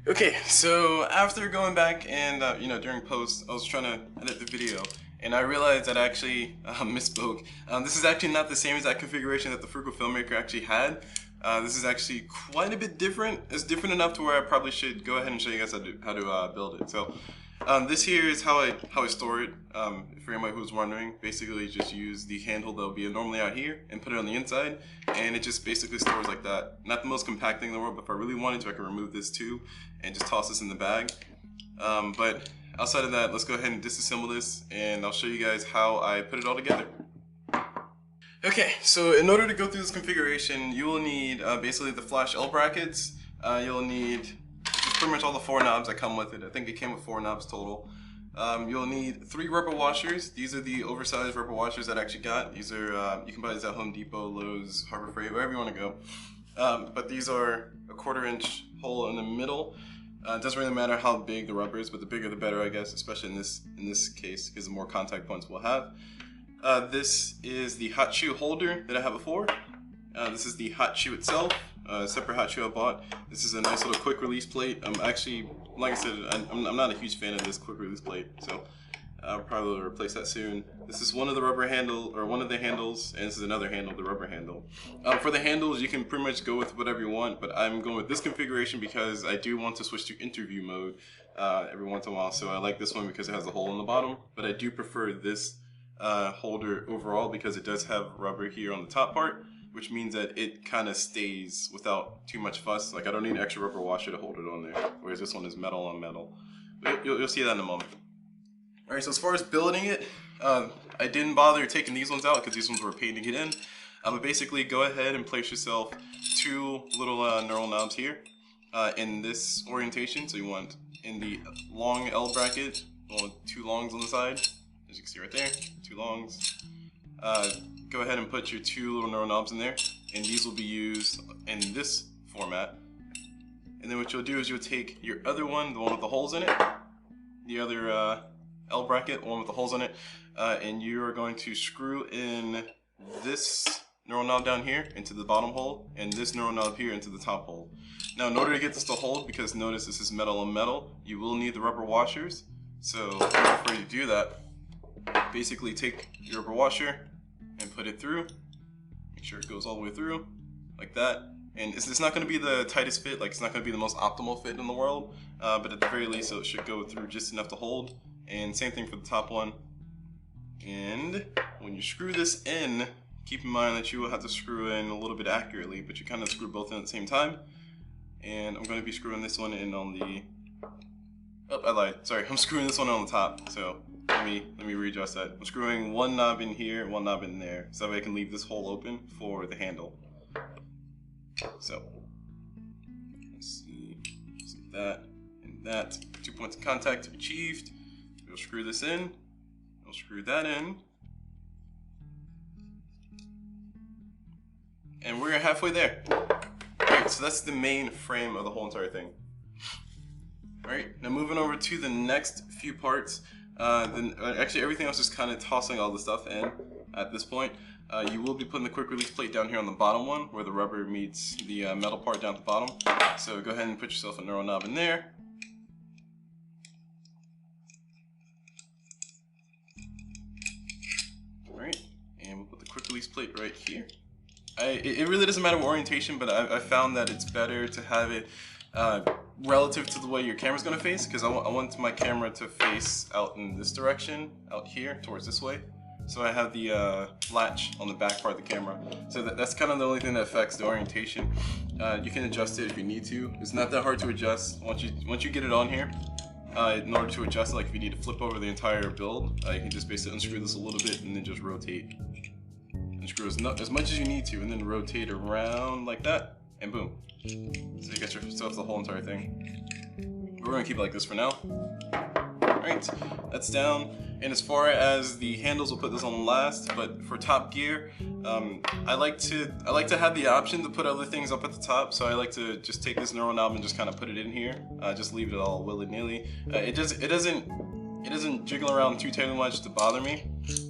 Okay, so after going back and during post, I was trying to edit the video, and I realized that I actually misspoke. This is actually not the same exact configuration that the Frugal Filmmaker actually had. This is actually quite a bit different. It's different enough to where I probably should go ahead and show you guys how to build it. So this here is how I store it. For anybody who's wondering, basically just use the handle that will be normally out here and put it on the inside, and it just basically stores like that. Not the most compact thing in the world, but if I really wanted to, I could remove this too and just toss this in the bag. But outside of that, let's go ahead and disassemble this, and I'll show you guys how I put it all together. Okay, so in order to go through this configuration, you will need basically the flash L brackets. You'll need pretty much all the 4 knobs that come with it. I think it came with 4 knobs total. You'll need 3 rubber washers. These are the oversized rubber washers that I actually got. These are, you can buy these at Home Depot, Lowe's, Harbor Freight, wherever you want to go. But these are a 1/4 inch hole in the middle. It doesn't really matter how big the rubber is, but the bigger the better, I guess, especially in this case, because the more contact points we'll have. This is the hot shoe holder that I had before. This is the hot shoe itself, separate hot shoe I bought. This is a nice little quick release plate. Actually, like I said, I'm not a huge fan of this quick release plate, so I'll probably replace that soon. This is one of the rubber handle, or one of the handles, and this is another handle, the rubber handle. For the handles, you can pretty much go with whatever you want, but I'm going with this configuration because I do want to switch to interview mode every once in a while. So I like this one because it has a hole in the bottom, but I do prefer this holder overall because it does have rubber here on the top part, which means that it kind of stays without too much fuss. Like, I don't need an extra rubber washer to hold it on there, whereas this one is metal on metal. But you'll see that in a moment. Alright, so as far as building it, I didn't bother taking these ones out because these ones were a pain to get in. But basically, go ahead and place yourself 2 little knurl knobs here in this orientation. So you want in the long L bracket, you want 2 longs on the side, as you can see right there, 2 longs. Go ahead and put your 2 little knurl knobs in there, and these will be used in this format. And then what you'll do is you'll take your other one, the one with the holes in it, the other L bracket, one with the holes in it, and you are going to screw in this knurl knob down here into the bottom hole, and this knurl knob here into the top hole. Now, in order to get this to hold, because notice this is metal on metal, you will need the rubber washers. So before you do that, basically take your rubber washer and put it through. Make sure it goes all the way through, like that. And it's not going to be the tightest fit, like it's not going to be the most optimal fit in the world, but at the very least it should go through just enough to hold. And same thing for the top one. And when you screw this in, keep in mind that you will have to screw in a little bit accurately, but you kind of screw both in at the same time. And I'm going to be screwing this one in on the, oh, I lied, sorry, I'm screwing this one on the top. So let me readjust that. I'm screwing 1 knob in here, 1 knob in there, so that way I can leave this hole open for the handle. So let's see that and that. 2 points of contact achieved. We'll screw this in. We'll screw that in. And we're halfway there. Alright, so that's the main frame of the whole entire thing. Alright, now moving over to the next few parts. Actually everything else is kind of tossing all the stuff in at this point. You will be putting the quick release plate down here on the bottom one where the rubber meets the metal part down at the bottom. So go ahead and put yourself a knurl knob in there. Alright, and we'll put the quick release plate right here. It really doesn't matter what orientation, but I found that it's better to have it relative to the way your camera's going to face, because I want my camera to face out in this direction, out here, towards this way. So I have the latch on the back part of the camera. So that's kind of the only thing that affects the orientation. You can adjust it if you need to. It's not that hard to adjust once you get it on here. In order to adjust it, like if you need to flip over the entire build, you can just basically unscrew this a little bit and then just rotate. Unscrew as much as you need to, and then rotate around like that, and boom. So you got yourself the whole entire thing. We're going to keep it like this for now. Alright, that's down. And as far as the handles, we'll put this on last, but for top gear, I like to have the option to put other things up at the top, so I like to just take this knurl knob and just kind of put it in here. Just leave it all willy-nilly. It doesn't jiggle around too terribly much to bother me,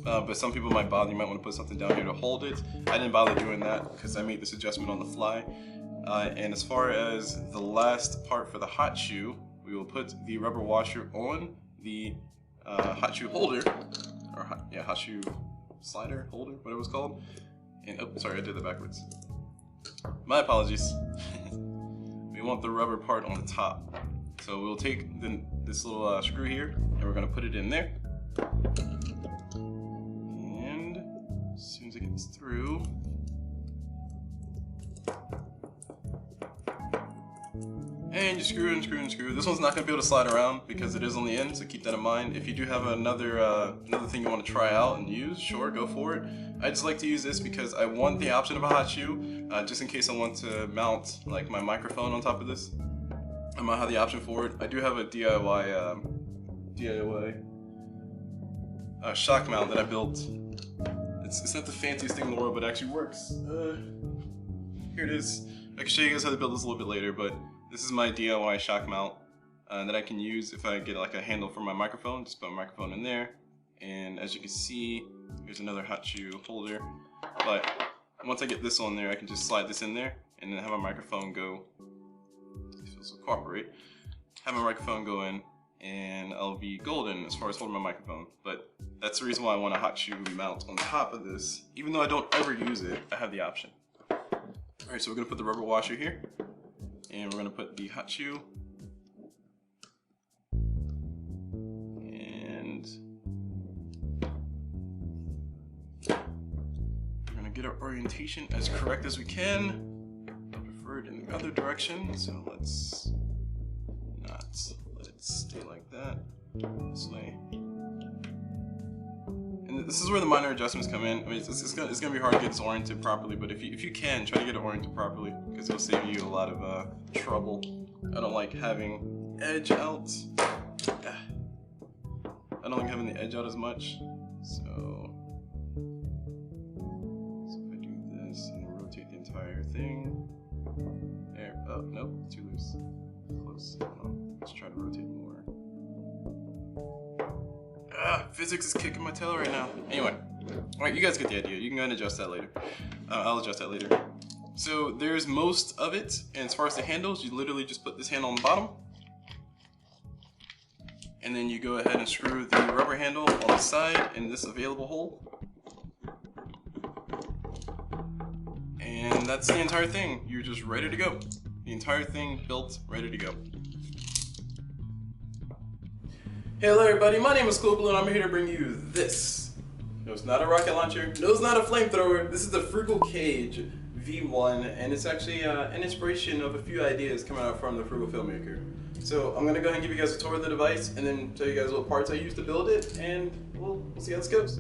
but some people might bother. You might want to put something down here to hold it. I didn't bother doing that because I made this adjustment on the fly. And as far as the last part for the hot shoe, we will put the rubber washer on the hot shoe holder, or hot shoe slider holder, whatever it's called. And oh, sorry, I did that backwards. My apologies. We want the rubber part on the top. So we'll take this little screw here, and we're gonna put it in there. And as soon as it gets through, and you screw and screw and screw. This one's not going to be able to slide around because it is on the end, so keep that in mind. If you do have another thing you want to try out and use, sure, go for it. I just like to use this because I want the option of a hot shoe, just in case I want to mount like my microphone on top of this. I might have the option for it. I do have a DIY shock mount that I built. It's not the fanciest thing in the world, but it actually works. Here it is. I can show you guys how to build this a little bit later, but this is my DIY shock mount that I can use if I get like a handle for my microphone. Just put my microphone in there, and as you can see, here's another hot shoe holder. But once I get this on there, I can just slide this in there and then have my microphone go. This will cooperate. Have my microphone go in, and I'll be golden as far as holding my microphone. But that's the reason why I want a hot shoe mount on top of this. Even though I don't ever use it, I have the option. Alright, so we're gonna put the rubber washer here. And we're going to put the hot shoe, and we're going to get our orientation as correct as we can. I prefer it in the other direction, so let's not let it stay like that. This way. And this is where the minor adjustments come in. I mean, it's going to be hard to get this oriented properly, but if you can, try to get it oriented properly, because it'll save you a lot of trouble. I don't like having edge out. I don't like having the edge out as much. So if I do this and rotate the entire thing. There. Oh, nope, too loose. Close. Hold on. Let's try to rotate more. Physics is kicking my tail right now. Anyway, alright, you guys get the idea. You can go and adjust that later. I'll adjust that later. So there's most of it, and as far as the handles, you literally just put this handle on the bottom, and then you go ahead and screw the rubber handle on the side in this available hole, and that's the entire thing. You're just ready to go. The entire thing built, ready to go. Hey, hello everybody, my name is CulBlu and I'm here to bring you this. No, it's not a rocket launcher. No, it's not a flamethrower. This is the Frugal Cage V1, and it's actually an inspiration of a few ideas coming out from the Frugal filmmaker. So I'm gonna go ahead and give you guys a tour of the device and then tell you guys what parts I used to build it, and we'll see how this goes.